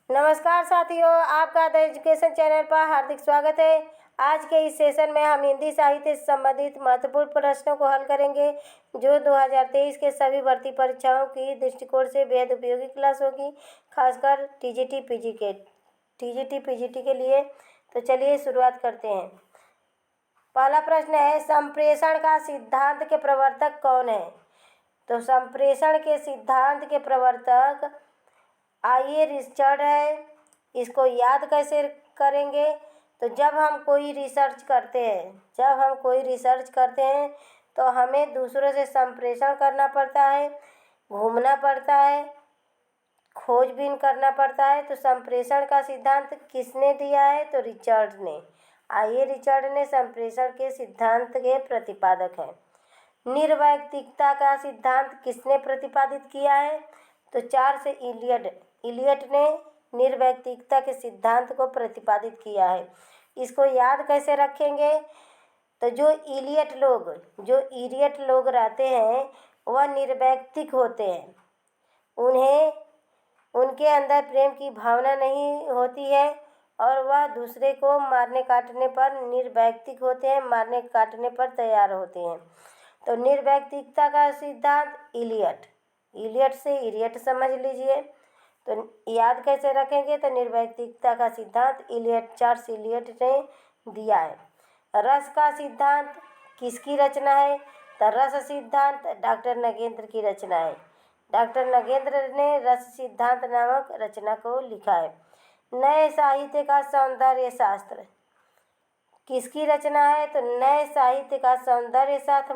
नमस्कार साथियों, आपका द एजुकेशन चैनल पर हार्दिक स्वागत है। आज के इस सेशन में हम हिंदी साहित्य से संबंधित महत्वपूर्ण प्रश्नों को हल करेंगे, जो 2023 के सभी भर्ती परीक्षाओं की दृष्टिकोण से बेहद उपयोगी क्लास होगी, खासकर टीजीटी पीजीटी के लिए। तो चलिए शुरुआत करते हैं। पहला प्रश्न है, संप्रेषण का सिद्धांत के प्रवर्तक कौन है? तो संप्रेषण के सिद्धांत के प्रवर्तक रिचर्ड है। इसको याद कैसे करेंगे? तो जब हम कोई रिसर्च करते हैं तो हमें दूसरों से संप्रेषण करना पड़ता है, घूमना पड़ता है, खोजबीन करना पड़ता है। तो संप्रेषण का सिद्धांत किसने दिया है? तो रिचर्ड ने। रिचर्ड ने संप्रेषण के सिद्धांत के प्रतिपादक हैं। निर्वैयक्तिकता का सिद्धांत किसने प्रतिपादित किया है? तो चार्ल्स इलियट ने निर्वैयक्तिकता के सिद्धांत को प्रतिपादित किया है। इसको याद कैसे रखेंगे? तो जो इडियट लोग रहते हैं वह निर्वैयक्तिक होते हैं। उनके अंदर प्रेम की भावना नहीं होती है और वह दूसरे को मारने काटने पर निर्वैयक्तिक होते हैं, मारने काटने पर तैयार होते हैं। तो निर्वैयक्तिकता का सिद्धांत इलियट से इडियट समझ लीजिए। तो याद कैसे रखेंगे? तो निर्वैयक्तिकता का सिद्धांत चार्ल्स इलियट ने दिया है। रस का सिद्धांत किसकी रचना है? तो रस सिद्धांत डॉक्टर नगेंद्र की रचना है। डॉक्टर नगेंद्र ने रस सिद्धांत नामक रचना को लिखा है। नए साहित्य का सौंदर्य शास्त्र किसकी रचना है? तो नए साहित्य का सौंदर्य शास्त्र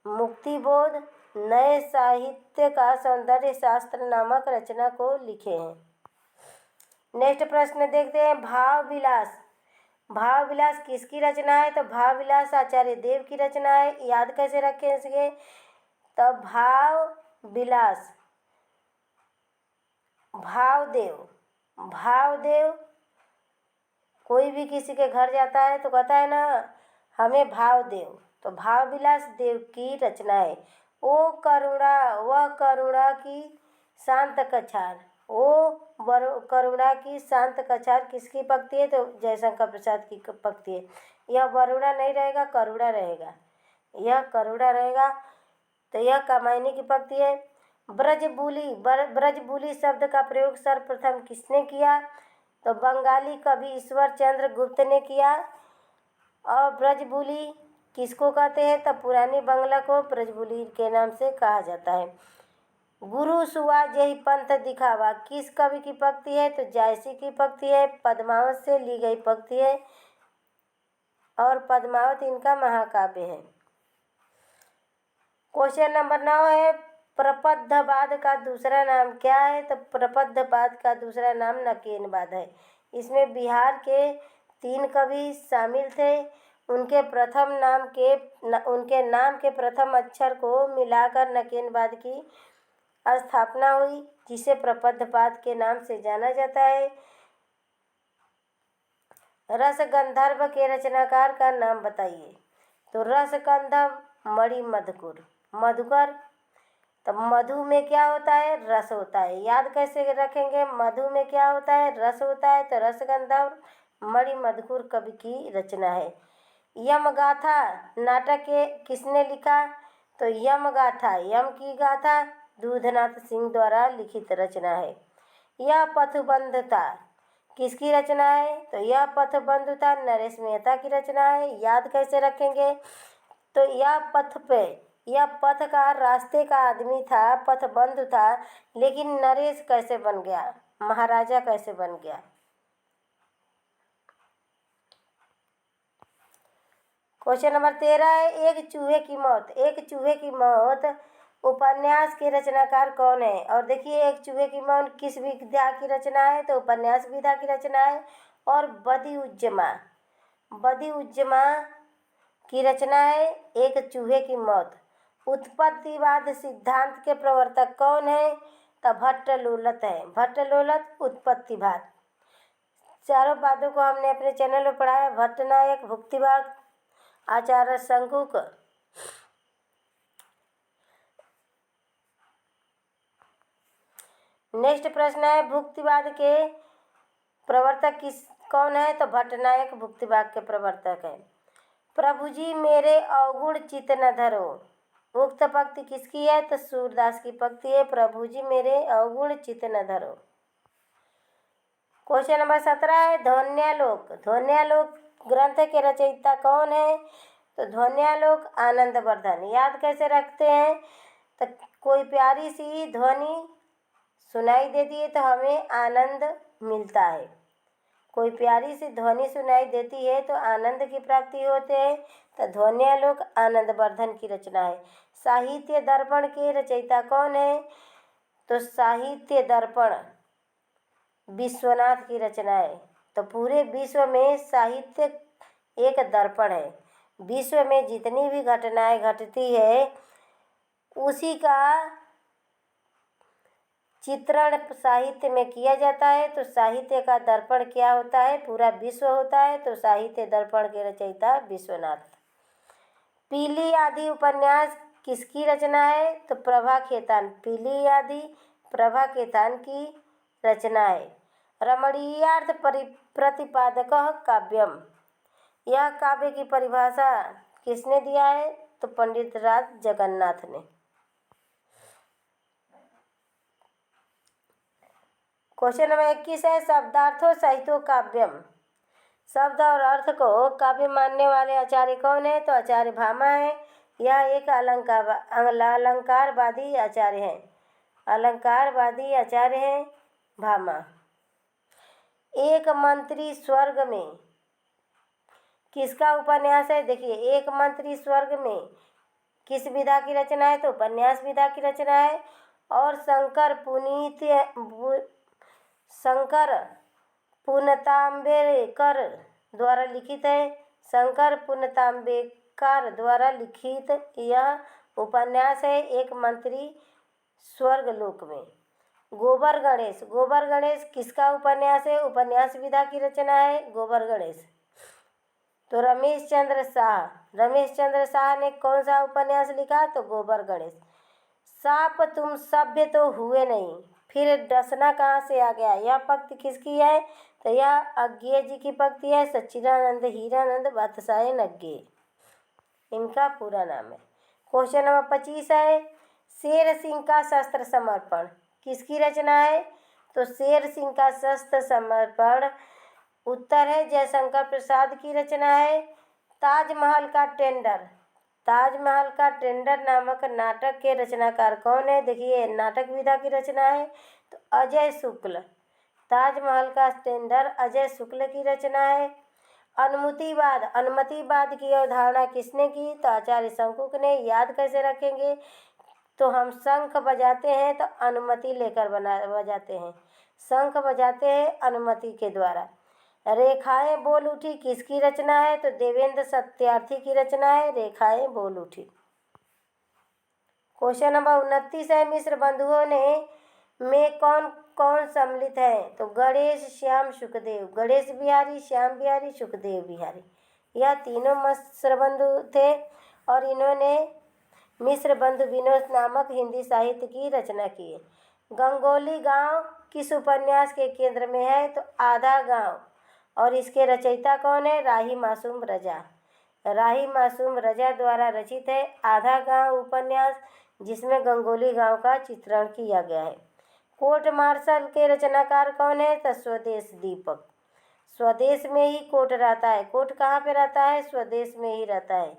मुक्तिबोध नए साहित्य का सौंदर्य शास्त्र नामक रचना को लिखे हैं। नेक्स्ट प्रश्न देखते हैं, भाव विलास किसकी रचना है? तो भाव विलास आचार्य देव की रचना है। याद कैसे रखें इसके? तो भावदेव कोई भी किसी के घर जाता है तो कहता है ना, हमें भाव देव। तो भाव विलास देव की रचना है। वह करुणा की शांत कछार किसकी पक्ति है? तो जयशंकर प्रसाद की पक्ति है। यह वरुणा नहीं रहेगा, करुणा रहेगा। तो यह कामायनी की पक्ति है। ब्रजबुली शब्द का प्रयोग सर्वप्रथम किसने किया? तो बंगाली कवि ईश्वर चंद्र गुप्त ने किया। और ब्रजबुली किसको कहते हैं? तो पुरानी बंगला को ब्रजबुली के नाम से कहा जाता है। गुरु सुआ यही पंथ दिखावा किस कवि की पक्ति है? तो जायसी की पक्ति है। पद्मावत से ली गई पक्ति है और पद्मावत इनका महाकाव्य है। क्वेश्चन नंबर 9 है, प्रपद्धवाद का दूसरा नाम क्या है? तो प्रपद्धवाद का दूसरा नाम नकेनवाद है। इसमें बिहार के 3 कवि शामिल थे। उनके नाम के प्रथम अक्षर को मिलाकर नकेनवाद की स्थापना हुई, जिसे प्रपद्धवाद के नाम से जाना जाता है। रसगंधर्व के रचनाकार का नाम बताइए। तो रसगंधर्व मधुकर। तो मधु में क्या होता है? रस होता है। याद कैसे रखेंगे? मधु में क्या होता है? रस होता है। तो रसगंधर्व मणिमधुकर कवि की रचना है। यमगाथा नाटक के किसने लिखा? तो यम की गाथा दूधनाथ सिंह द्वारा लिखित रचना है। यह पथबंधता किसकी रचना है? तो यह पथबंधता नरेश मेहता की रचना है। याद कैसे रखेंगे? तो यह पथ का रास्ते का आदमी था, पथबंध था, लेकिन नरेश कैसे बन गया, महाराजा कैसे बन गया? क्वेश्चन नंबर 13 है, एक चूहे की मौत उपन्यास के रचनाकार कौन है? और देखिए, एक चूहे की मौत किस विधा की रचना है? तो उपन्यास विधा की रचना है। और बदी उज्जमा की रचना है एक चूहे की मौत। उत्पत्तिवाद सिद्धांत के प्रवर्तक कौन है? तो भट्टलोलत है। उत्पत्तिवाद चारों वादों को हमने अपने चैनल पर पढ़ा है। भट्टनायक, भुक्तिवाद, आचार्य शंकुक। नेक्स्ट प्रश्न है, भुक्तिवाद के प्रवर्तक कौन है? तो भट्टनायक भुक्तिवाद के प्रवर्तक है। प्रभु जी मेरे अवगुण चित्त न धरो, उक्त पंक्ति किसकी है? तो सूरदास की पंक्ति है, प्रभु जी मेरे अवगुण चित्त न धरो। क्वेश्चन नंबर 17 है, ध्वन्यालोक। ध्वन्यालोक ग्रंथ के रचयिता कौन है? तो ध्वन्यालोक आनंदवर्धन। याद कैसे रखते हैं? तो कोई प्यारी सी ध्वनि सुनाई देती है तो हमें आनंद मिलता है। कोई प्यारी सी ध्वनि सुनाई देती है तो आनंद की प्राप्ति होते है। तो ध्वन्यालोक आनंदवर्धन की रचना है। साहित्य दर्पण के रचयिता कौन है? तो साहित्य दर्पण विश्वनाथ की रचना है। तो पूरे विश्व में साहित्य एक दर्पण है। विश्व में जितनी भी घटनाएं घटती है उसी का चित्रण साहित्य में किया जाता है। तो साहित्य का दर्पण क्या होता है? पूरा विश्व होता है। तो साहित्य दर्पण के रचयिता विश्वनाथ। पीली आदि उपन्यास किसकी रचना है? तो प्रभा खेतान। पीली आदि प्रभा खेतान की रचना है। रमणीयार्थ प्रतिपादक काव्यम, यह काव्य की परिभाषा किसने दिया है? तो पंडित राज जगन्नाथ ने। क्वेश्चन नंबर 21 है, शब्दार्थो सहितो काव्यम। शब्द और अर्थ को काव्य मानने वाले आचार्य कौन है? तो आचार्य भामा है। यह एक अलंकारवादी आचार्य है। अलंकारवादी आचार्य है भामा। एक मंत्री स्वर्ग में किसका उपन्यास है? देखिए, एक मंत्री स्वर्ग में किस विधा की रचना है? तो उपन्यास विधा की रचना है। और शंकर पुनतांबेकर द्वारा लिखित है। शंकर पुनतांबेकर द्वारा लिखित यह उपन्यास है एक मंत्री स्वर्गलोक में। गोबर गणेश। गोबर गणेश किसका उपन्यास है? उपन्यास विधा की रचना है गोबर गणेश। तो रमेश चंद्र शाह ने कौन सा उपन्यास लिखा? तो गोबर गणेश। साप तुम सभ्य तो हुए नहीं, फिर डसना कहाँ से आ गया? यह पंक्ति किसकी है? तो यह अज्ञेय जी की पंक्ति है। सच्चिदानंद हीरानंद बादशाह नग्गे इनका पूरा नाम है। क्वेश्चन नंबर 25 है, शेर सिंह का शस्त्र समर्पण किसकी रचना है? तो शेर सिंह का शस्त्र समर्पण उत्तर है जयशंकर प्रसाद की रचना है। ताजमहल का टेंडर नामक नाटक के रचनाकार कौन है? देखिए, नाटक विधा की रचना है तो अजय शुक्ल। ताजमहल का टेंडर अजय शुक्ल की रचना है। अनुमतिवाद की अवधारणा किसने की? तो आचार्य शंकुक ने। याद कैसे रखेंगे? तो हम शंख बजाते हैं तो अनुमति लेकर बजाते हैं। शंख बजाते हैं अनुमति के द्वारा। रेखाएं बोल उठी किसकी रचना है? तो देवेंद्र सत्यार्थी की रचना है रेखाएं बोल उठी। क्वेश्चन नंबर 29 है, मिश्र बंधुओं में कौन कौन सम्मिलित है? तो गणेश श्याम सुखदेव। गणेश बिहारी, श्याम बिहारी, सुखदेव बिहारी, यह तीनों मिश्र बंधु थे और इन्होंने मिश्र बंधु विनोद नामक हिंदी साहित्य की रचना की है। गंगोली गांव किस उपन्यास के केंद्र में है? तो आधा गांव। और इसके रचयिता कौन है? राही मासूम रजा। राही मासूम रजा द्वारा रचित है आधा गांव उपन्यास, जिसमें गंगोली गांव का चित्रण किया गया है। कोर्ट मार्शल के रचनाकार कौन है? तो स्वदेश दीपक। स्वदेश में ही कोर्ट रहता है। कोर्ट कहाँ पे रहता है? स्वदेश में ही रहता है।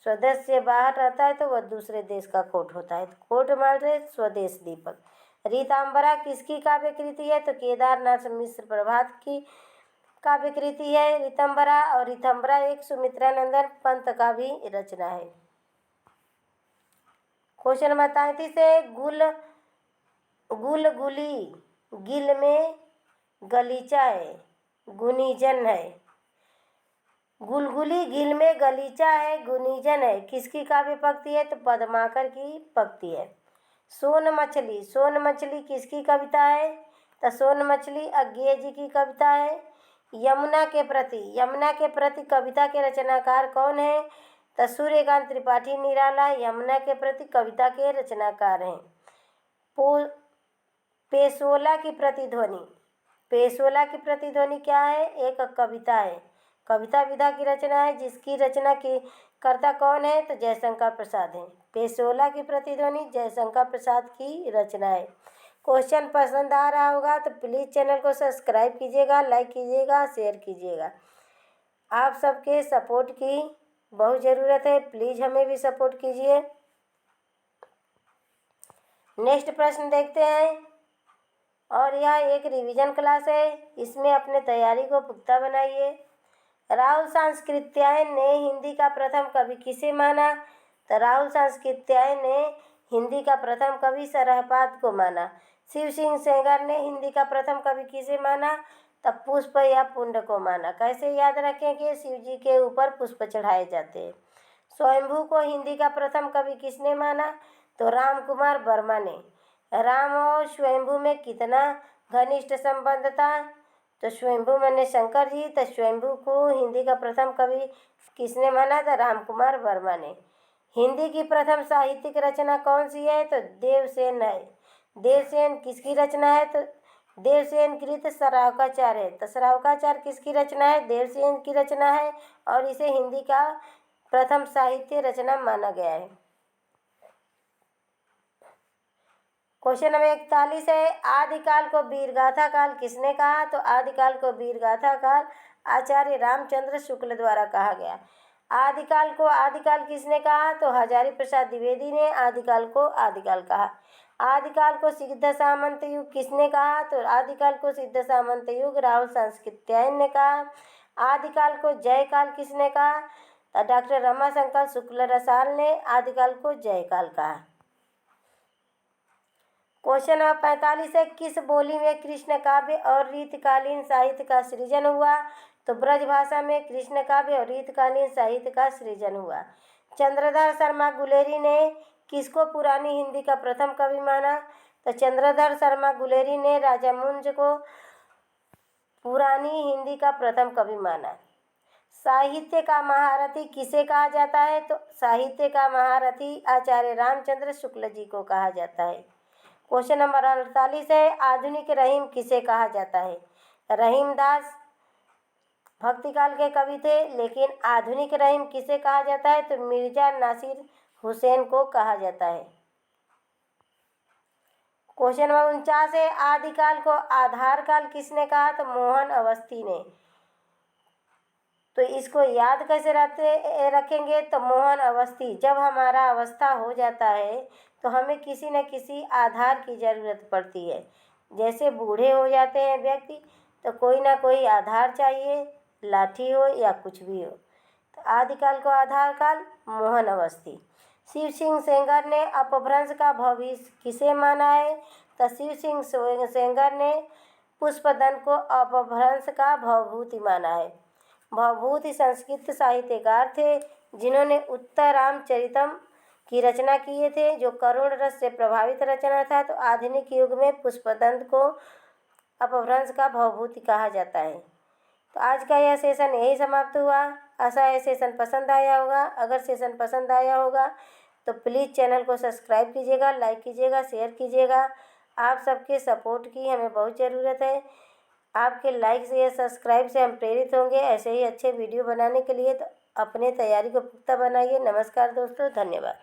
स्वदेश से बाहर रहता है तो वह दूसरे देश का कोर्ट होता है। कोर्ट मार्शल स्वदेश दीपक। रीतांबरा किसकी काव्य कृति है? तो केदारनाथ मिश्र प्रभात की काव्य कृति है रीतंबरा। और रीतंबरा एक सुमित्रानंदन पंत का भी रचना है। क्वेश्चन नंबर 33 है, गुलगुली गिल में गलीचा है गुनीजन है। गुलगुली गिल में गलीचा है गुनीजन है किसकी काव्य पंक्ति है? तो पद्माकर की पंक्ति है। सोन मछली किसकी कविता है? तो सोन मछली अज्ञेय जी की कविता है। यमुना के प्रति कविता के रचनाकार कौन है? तो सूर्यकांत त्रिपाठी निराला यमुना के प्रति कविता के रचनाकार हैं। पेशोला की प्रतिध्वनि, पेशोला की प्रतिध्वनि क्या है? एक कविता है, कविता विधा की रचना है, जिसकी रचना की कर्ता कौन है? तो जयशंकर प्रसाद हैं। पेशोला की प्रतिध्वनि जयशंकर प्रसाद की रचना है। क्वेश्चन पसंद आ रहा होगा तो प्लीज़ चैनल को सब्सक्राइब कीजिएगा, लाइक कीजिएगा, शेयर कीजिएगा। आप सबके सपोर्ट की बहुत ज़रूरत है, प्लीज़ हमें भी सपोर्ट कीजिए। नेक्स्ट प्रश्न देखते हैं, और यह एक रिवीजन क्लास है, इसमें अपने तैयारी को पुख्ता बनाइए। राहुल सांस्कृत्यायन ने हिंदी का प्रथम कवि किसे माना? तो राहुल सांस्कृत्यायन ने हिंदी का प्रथम कवि सरहपाद को माना। शिव सिंह सेंगर ने हिंदी का प्रथम कवि किसे माना? तब पुष्प या पुंड को माना। कैसे याद रखें कि शिव जी के ऊपर पुष्प चढ़ाए जाते हैं। स्वयंभू को हिंदी का प्रथम कवि किसने माना? तो राम कुमार वर्मा ने। राम और स्वयंभू में कितना घनिष्ठ संबंध था? तो स्वयंभू माने शंकर जी, तो स्वयंभू को हिंदी का प्रथम कवि किसने माना? था राम कुमार वर्मा ने। हिंदी की प्रथम साहित्यिक रचना कौन सी है? तो देवसेन है। देवसेन किसकी रचना है? तो देवसेन कृत श्रावकाचार्य है। तो श्रावकाचार्य किसकी रचना है? देवसेन की रचना है, और इसे हिंदी का प्रथम साहित्य रचना माना गया है। क्वेश्चन नंबर 41 है, आदिकाल को वीरगाथा काल किसने कहा? तो आदिकाल को वीरगाथा काल आचार्य रामचंद्र शुक्ल द्वारा कहा गया। आदिकाल को आदिकाल किसने कहा? तो हजारी प्रसाद द्विवेदी ने आदिकाल को आदिकाल कहा। आदिकाल को सिद्ध सामंत युग किसने कहा? तो आदिकाल को सिद्ध सामंत युग राहुल सांस्कृत्यायन ने कहा। आदिकाल को जयकाल किसने कहा? तो डॉक्टर रमाशंकर शुक्ल रसाल ने आदिकाल को जयकाल कहा। क्वेश्चन नंबर 45 है, किस बोली में कृष्ण काव्य और रीतकालीन साहित्य का सृजन हुआ? तो ब्रज भाषा में कृष्ण काव्य और रीतकालीन साहित्य का सृजन हुआ। चंद्रधर शर्मा गुलेरी ने किसको पुरानी हिंदी का प्रथम कवि माना? तो चंद्रधर शर्मा गुलेरी ने राजा मुंज को पुरानी हिंदी का प्रथम कवि माना। साहित्य का महारथी किसे कहा जाता है? तो साहित्य का महारथी आचार्य रामचंद्र शुक्ल जी को कहा जाता है। क्वेश्चन नंबर 48 है, आधुनिक रहीम किसे कहा जाता है? रहीमदास भक्तिकाल के कवि थे, लेकिन आधुनिक रहीम किसे कहा जाता है? तो मिर्जा नासिर हुसैन को कहा जाता है। क्वेश्चन नंबर 49 है, आदिकाल को आधार काल किसने कहा? तो मोहन अवस्थी ने। तो इसको याद कैसे रखेंगे? तो मोहन अवस्थी, जब हमारा अवस्था हो जाता है तो हमें किसी न किसी आधार की ज़रूरत पड़ती है। जैसे बूढ़े हो जाते हैं व्यक्ति तो कोई ना कोई आधार चाहिए, लाठी हो या कुछ भी हो। तो आदिकाल को आधार काल मोहन अवस्थी। शिव सिंह सेंगर ने अपभ्रंश का भविष्य किसे माना है? तो शिव सिंह सेंगर ने पुष्पदन को अपभ्रंश का भवभूति माना है। भवभूति संस्कृत साहित्यकार थे, जिन्होंने उत्तरामचरितम की रचना किए थे, जो करुण रस से प्रभावित रचना था। तो आधुनिक युग में पुष्पदंत को अपभ्रंश का भवभूति कहा जाता है। तो आज का यह सेशन यही समाप्त हुआ। आशा है सेशन पसंद आया होगा। अगर सेशन पसंद आया होगा तो प्लीज़ चैनल को सब्सक्राइब कीजिएगा, लाइक कीजिएगा, शेयर कीजिएगा। आप सबके सपोर्ट की हमें बहुत ज़रूरत है। आपके लाइक से या सब्सक्राइब से हम प्रेरित होंगे ऐसे ही अच्छे वीडियो बनाने के लिए। तो अपने तैयारी को पुख्ता बनाइए। नमस्कार दोस्तों, धन्यवाद।